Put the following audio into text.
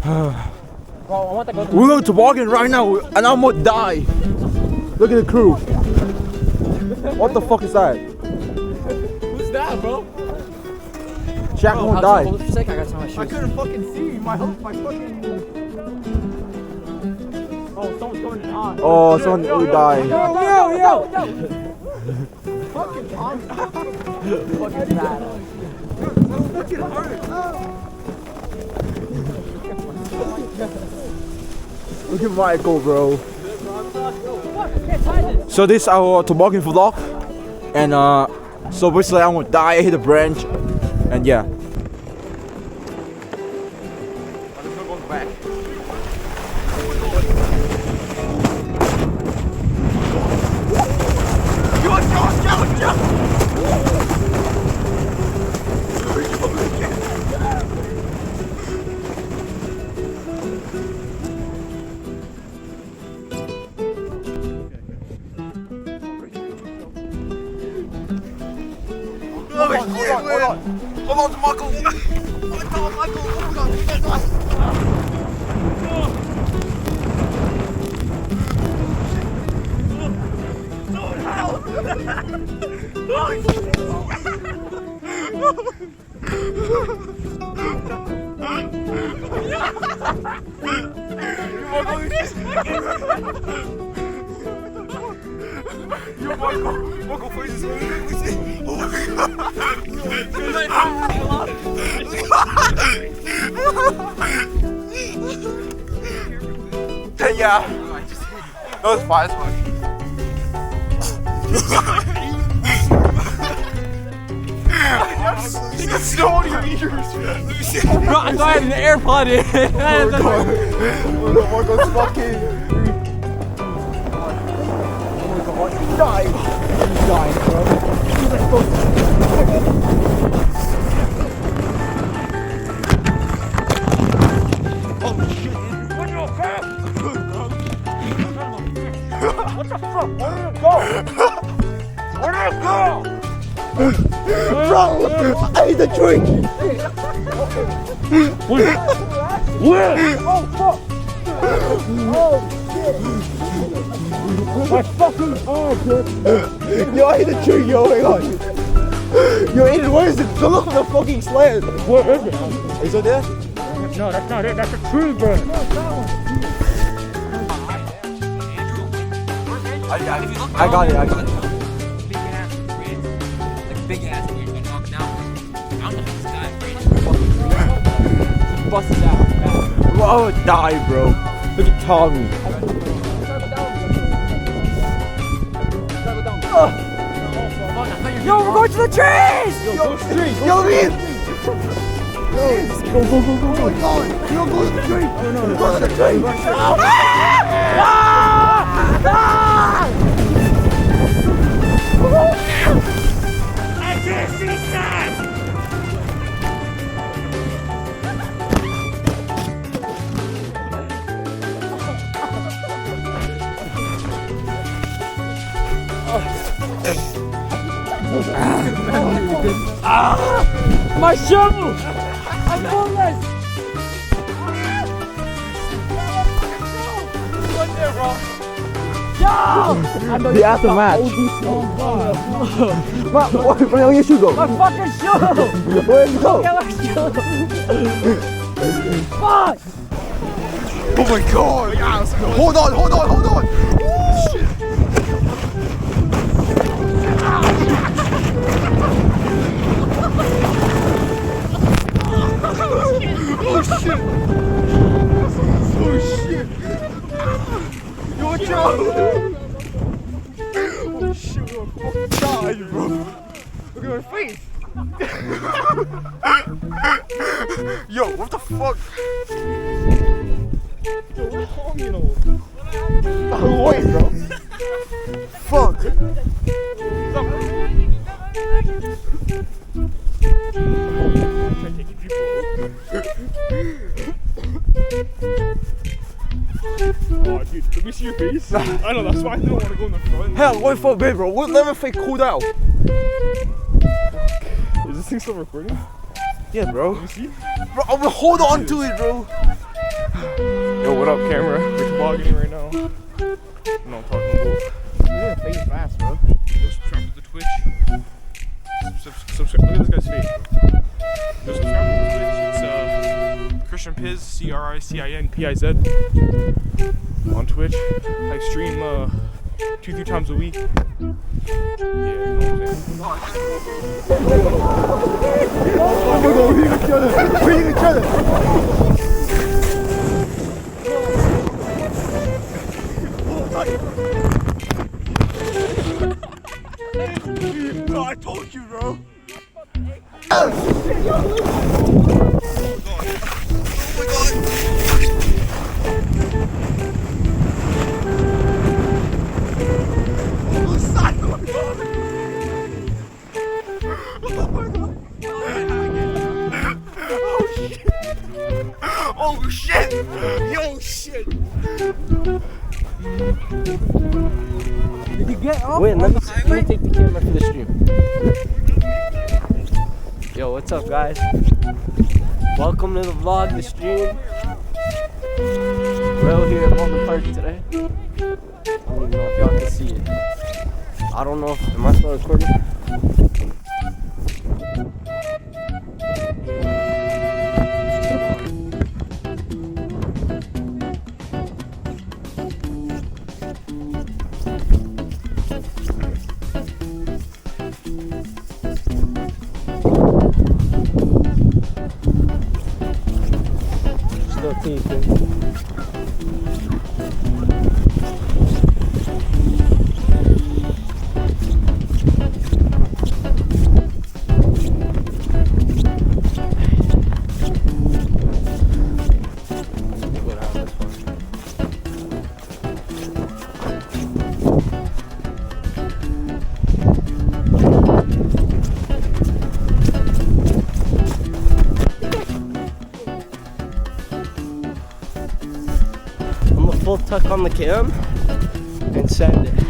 We're going toboggan right now, and I'm gonna die. Look at the crew. What the fuck is that? Who's that, bro? Jack won't die. Hold it for a sec, I gotta tie my shoes. I couldn't fucking see my fucking. Oh, someone's going on. Oh, someone will die. Yo! Fucking on. Fucking bad. Fucking hurt. Look at Michael, bro. So this is our toboggan vlog, and so basically I'm gonna die. I hit a branch, and yeah. Hold on to Michael. Oh my God, Michael. Oh my God. Michael faces me. Oh my God. Yeah. No, it's fine. It's fine. You got snow in your ears. Bro, I thought I had an AirPod in. Oh my God, fucking. He's dying. He's dying, bro. He's like so. Oh shit! What the fuck? What the fuck? Where did it go? Where did it go? Bro, I hit the tree. Where? Oh fuck! Oh shit! My fucking arm, dude! Yo, I hit the tree, yo, hang on. Yo, Aiden, where is it? Go look at the fucking sled. Where is it? Is it there? No, that's not it. That's a tree, bro. I got it. Big ass weird gonna knock down. I don't know how this guy is. Busted out. Bro, I would die, bro. Look at Tommy. Yo, we're going to the trees! Yo, Ian! Go. Go to the tree. Go to the tree. I can't see that! My shovel! I'm homeless! Yo! The aftermatch. Where your shoe go? My fucking shoe! Where you go? Get my shoe! Fuck! Oh my God! Hold on! Shit! Oh shit! Yo, watch out! Oh shit, I'm fucking dying, bro. Look at my face. Yo, what the fuck? Yo, what home you know? Oh, wait, bro. Fuck. Oh, dude, let me see your face. I know, that's why I didn't want to go in the front. Hell, wait for a bit, bro. We'll never fake cool down. Is this thing still recording? Yeah, bro. Let me see. Bro, hold on to it, bro. up camera. We're tobogganing right now. You know what I'm talking about. You're gonna fade fast, bro. Go subscribe to the Twitch. Subscribe. Look at this guy's face, bro. Go subscribe to the Twitch. It's Christian Piz, CRICINPIZ on Twitch. I stream 2-3 times a week. Yeah, you know what I'm saying. Oh my god, we're hitting each other! We're hitting each other! No, I told you, bro. Oh my god. Almost side. Oh my god. Oh shit. Yo shit. Did you get off? Wait, let me take the camera for the stream. Yo, what's up, guys? Welcome to the vlog, the stream. We're out here at Malden Park today. I don't even know if y'all can see it. I don't know if, am I still recording? Still taping. Full tuck on the cam and send it.